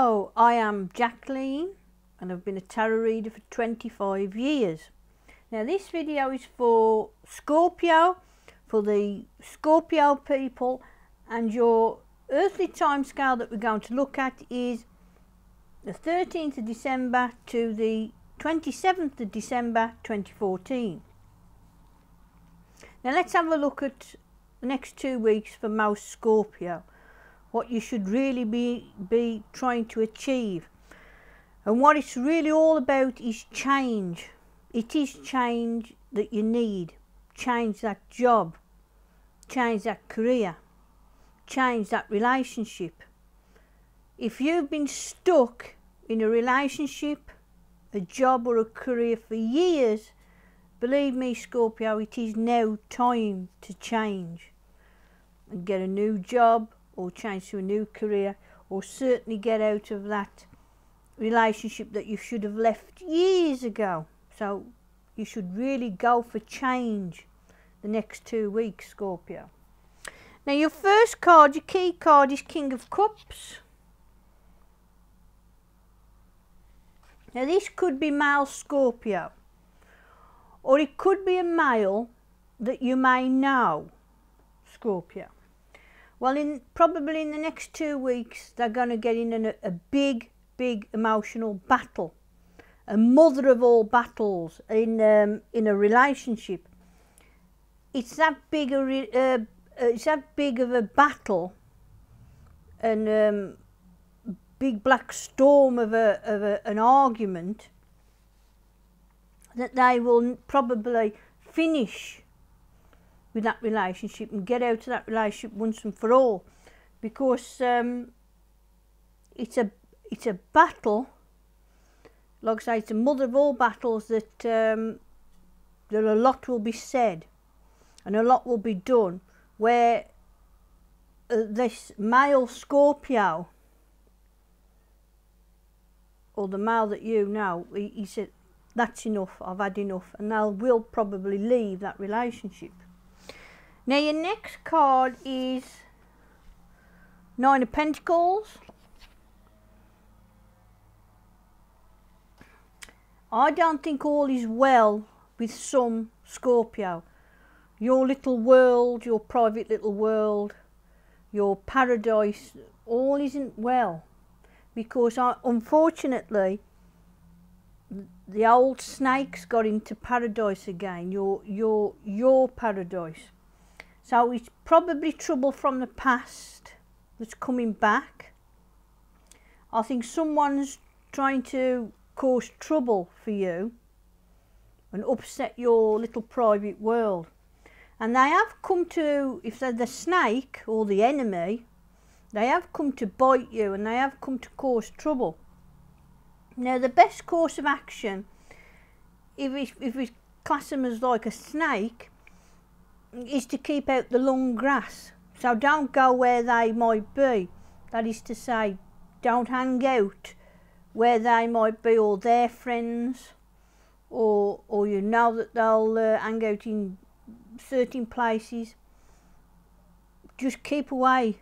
Hello, I am Jacqueline and I've been a tarot reader for 25 years. Now this video is for Scorpio, for the Scorpio people, and your earthly timescale that we're going to look at is the 13th of December to the 27th of December 2014. Now let's have a look at the next 2 weeks for most Scorpio. What you should really be trying to achieve, and what it's really all about is change. It is change that you need. Change that job, change that career, change that relationship. If you've been stuck in a relationship, a job or a career for years, believe me Scorpio, it is now time to change and get a new job, or change to a new career, or certainly get out of that relationship that you should have left years ago. So you should really go for change the next 2 weeks, Scorpio. Now your first card, your key card, is King of Cups. Now this could be male Scorpio, or it could be a male that you may know, Scorpio. Well, probably in the next 2 weeks, they're going to get in a big emotional battle, a mother of all battles in a relationship. It's that big of a battle, and big black storm of an argument, that they will probably finish with that relationship and get out of that relationship once and for all, because it's a battle. Like I say, it's the mother of all battles, that a lot will be said and a lot will be done, where this male Scorpio, or the male that you know, he said, that's enough, I've had enough, and they will probably leave that relationship. Now your next card is Nine of Pentacles. I don't think all is well with some Scorpio. Your little world, your private little world, your paradise, all isn't well, because unfortunately the old snakes got into paradise again, your paradise. So it's probably trouble from the past that's coming back. I think someone's trying to cause trouble for you and upset your little private world. And they have come to, if they're the snake or the enemy, they have come to bite you, and they have come to cause trouble. Now the best course of action, if we class them as like a snake, is to keep out the long grass. So don't go where they might be. That is to say, don't hang out where they might be, or their friends, or you know that they'll hang out in certain places. Just keep away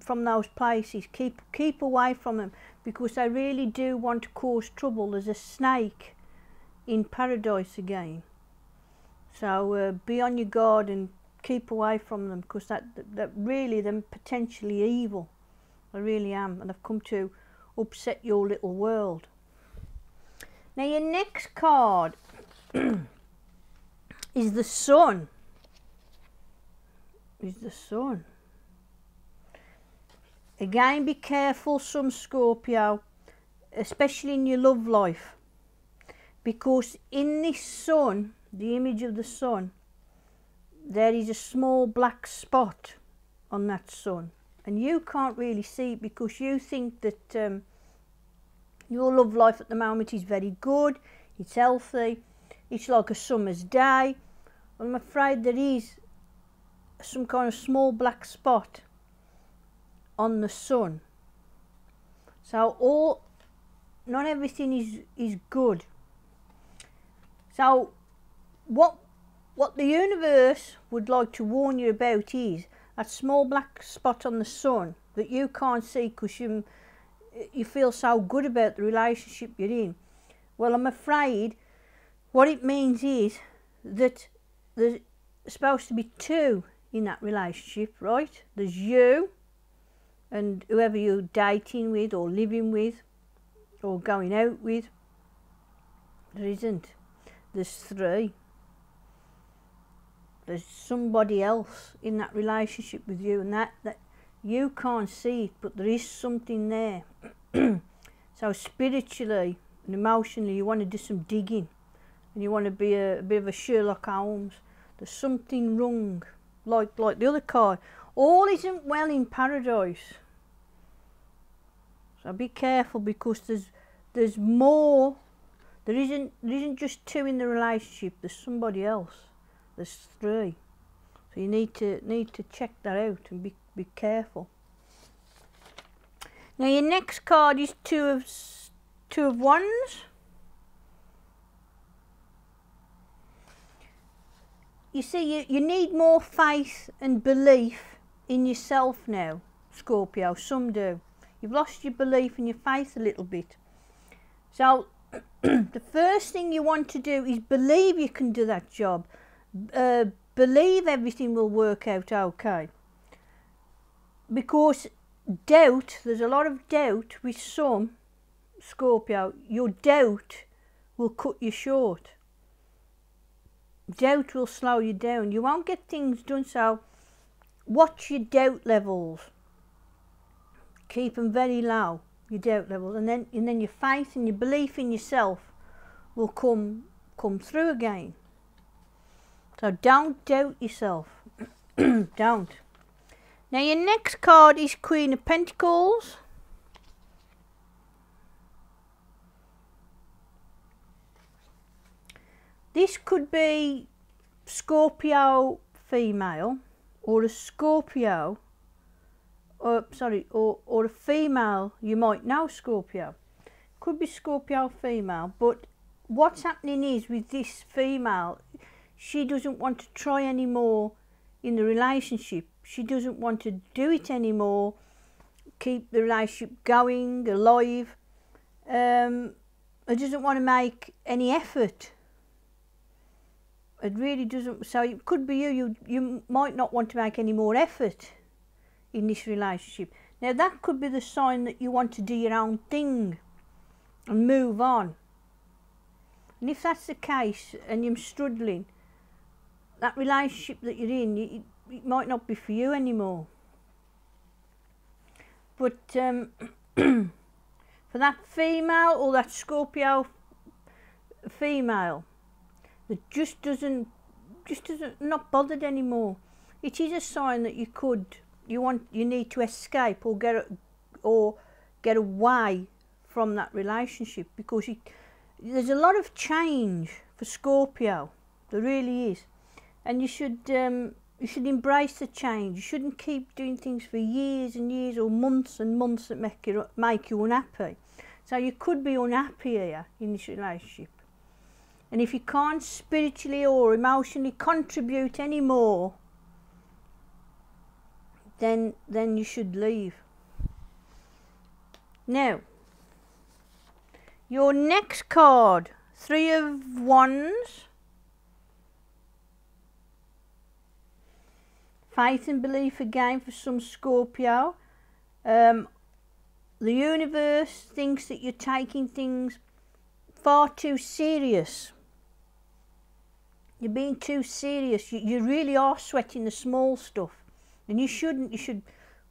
from those places. Keep away from them, because they really do want to cause trouble. There's a snake in paradise again. So be on your guard and keep away from them, because that really, they're potentially evil. They really am, and they've come to upset your little world. Now your next card is the Sun. Again, be careful, some Scorpio, especially in your love life, because in this Sun, the image of the Sun, there is a small black spot on that Sun, and you can't really see it, because you think that your love life at the moment is very good, it's healthy, it's like a summer's day. Well, I'm afraid there is some kind of small black spot on the Sun. So not everything is good. So what the universe would like to warn you about is that small black spot on the Sun that you can't see, because you feel so good about the relationship you're in. Well, I'm afraid what it means is that there's supposed to be two in that relationship, right? There's you and whoever you're dating with or living with or going out with. There isn't. There's three. There's somebody else in that relationship with you, and that you can't see it, but there is something there. So spiritually and emotionally, you want to do some digging, and you want to be a bit of a Sherlock Holmes. There's something wrong, like the other card. All isn't well in paradise. So be careful, because there's more. There isn't just two in the relationship. There's somebody else. There's three. So you need to check that out and be careful. Now your next card is two of wands. You see, you need more faith and belief in yourself now, Scorpio. Some do. You've lost your belief and your faith a little bit. So the first thing you want to do is believe you can do that job. Believe everything will work out okay. Because doubt, there's a lot of doubt with some, Scorpio. Your doubt will cut you short. Doubt will slow you down. You won't get things done, so watch your doubt levels. Keep them very low, your doubt levels, and then your faith and your belief in yourself will come through again. So don't doubt yourself. Don't. Now your next card is Queen of Pentacles. This could be Scorpio female, or a Scorpio, or a female you might know, Scorpio. Could be Scorpio female, but what's happening is with this female, she doesn't want to try anymore in the relationship. She doesn't want to do it anymore, keep the relationship going, alive. It doesn't want to make any effort. It really doesn't. So it could be you might not want to make any more effort in this relationship. Now that could be the sign that you want to do your own thing and move on. And if that's the case and you're struggling, that relationship that you're in, it might not be for you anymore. But for that female, or that Scorpio female that just doesn't not bothered anymore, it is a sign that you need to escape or get away from that relationship, because there's a lot of change for Scorpio. There really is, and you should embrace the change. You shouldn't keep doing things for years and years or months and months that make you unhappy. So you could be unhappy here in this relationship. And if you can't spiritually or emotionally contribute anymore, then you should leave. Now, your next card, Three of Wands. Faith and belief again for some Scorpio. The universe thinks that you're taking things far too serious. You're being too serious. You really are sweating the small stuff, and you shouldn't. You should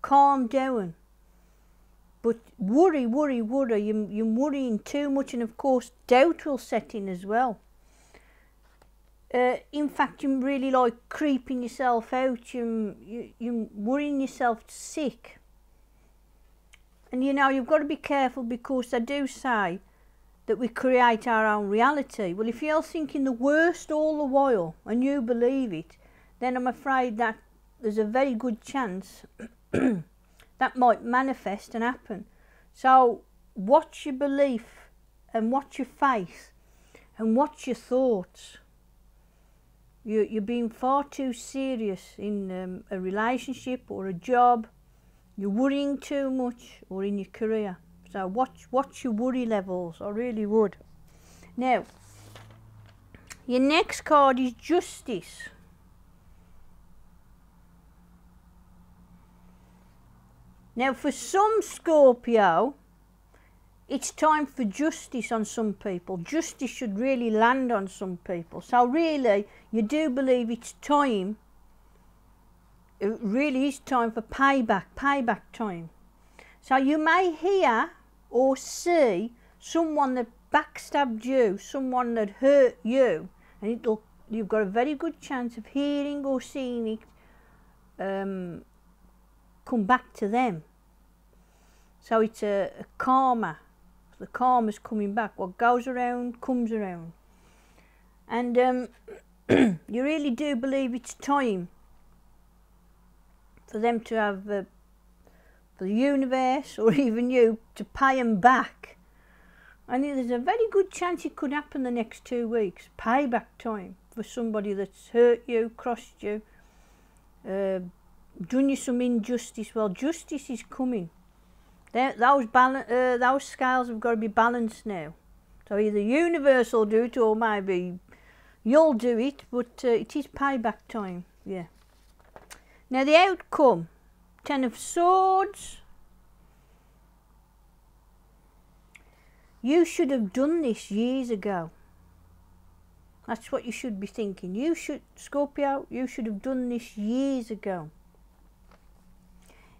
calm down. But worry. You're worrying too much, and of course doubt will set in as well. In fact, you're really like creeping yourself out. You're worrying yourself sick. And you know, you've got to be careful, because they do say that we create our own reality. Well, if you're thinking the worst all the while and you believe it, then I'm afraid that there's a very good chance that might manifest and happen. So watch your belief and watch your faith and watch your thoughts. You're being far too serious in a relationship or a job. You're worrying too much, or in your career. So watch your worry levels. I really would. Now, your next card is Justice. Now, for some Scorpio, it's time for justice on some people. Justice should really land on some people. So really, you do believe it's time. It really is time for payback time. So you may hear or see someone that backstabbed you, someone that hurt you, and you've got a very good chance of hearing or seeing it come back to them. So it's a karma. The karma's coming back. What goes around comes around. And you really do believe it's time for them to have, for the universe or even you, to pay them back. And there's a very good chance it could happen the next 2 weeks. Payback time for somebody that's hurt you, crossed you, done you some injustice. Well, justice is coming. Those scales have got to be balanced now. So either the universe will do it or maybe you'll do it, but it is payback time, yeah. Now the outcome, 10 of Swords. You should have done this years ago. That's what you should be thinking. You should, Scorpio, you should have done this years ago.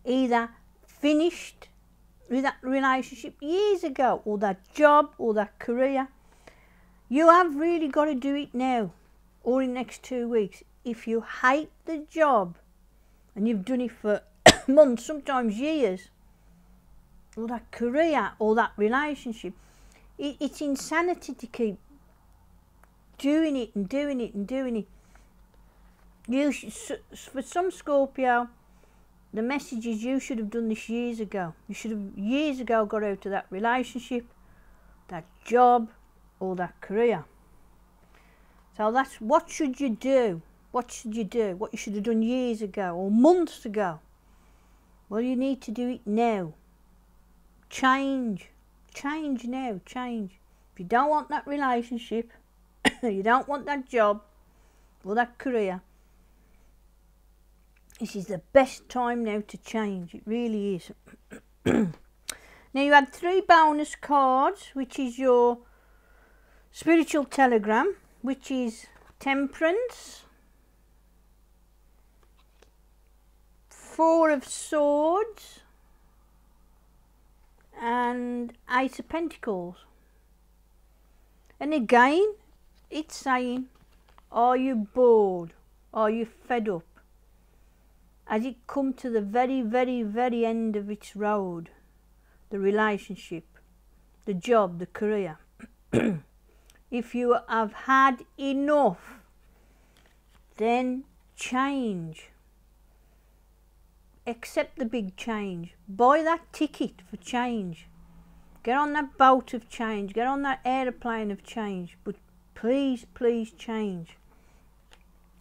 Either finished with that relationship years ago, or that job, or that career. You have really got to do it now, or in the next 2 weeks. If you hate the job, and you've done it for months, sometimes years, or that career, or that relationship, it's insanity to keep doing it and doing it and doing it. For some Scorpio, the message is you should have done this years ago. You should have years ago got out of that relationship, that job, or that career. So that's what should you do? What should you do? What you should have done years ago or months ago? Well, you need to do it now. Change. Change now. Change. If you don't want that relationship, you don't want that job or that career, this is the best time now to change. It really is. Now you had 3 bonus cards, which is your spiritual telegram, which is Temperance, 4 of Swords, and 8 of Pentacles. And again, it's saying, are you bored? Are you fed up? Has it come to the very, very, very end of its road? The relationship, the job, the career. If you have had enough, then change. Accept the big change. Buy that ticket for change. Get on that boat of change. Get on that aeroplane of change. But please, please change.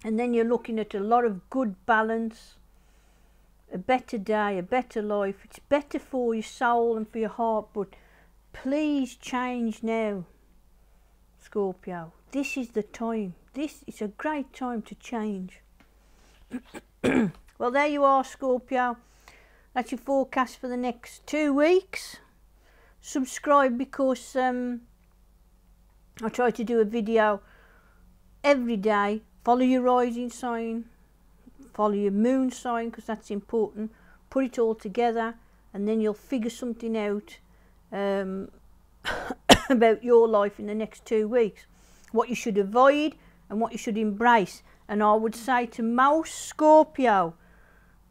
And then you're looking at a lot of good balance, a better day, a better life. It's better for your soul and for your heart, but please change now, Scorpio. This is the time. This is a great time to change. Well, there you are, Scorpio. That's your forecast for the next 2 weeks. Subscribe, because I try to do a video every day. Follow your rising sign, follow your moon sign, because that's important. Put it all together and then you'll figure something out about your life in the next 2 weeks. What you should avoid and what you should embrace. And I would say to most Scorpio,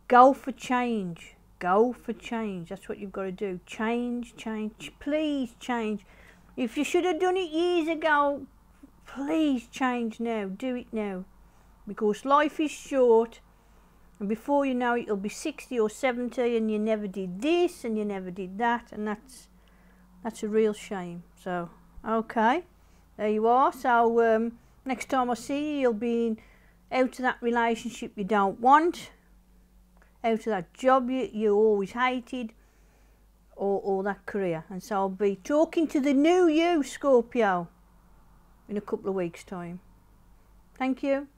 go for change. Go for change. That's what you've got to do. Change, change. Please change. If you should have done it years ago, please change now. Do it now. Because life is short. And before you know it, you'll be 60 or 70 and you never did this and you never did that. And that's a real shame. So, okay. There you are. So, next time I see you, you'll be out of that relationship you don't want. Out of that job you always hated. or that career. And so I'll be talking to the new you, Scorpio, in a couple of weeks' time. Thank you.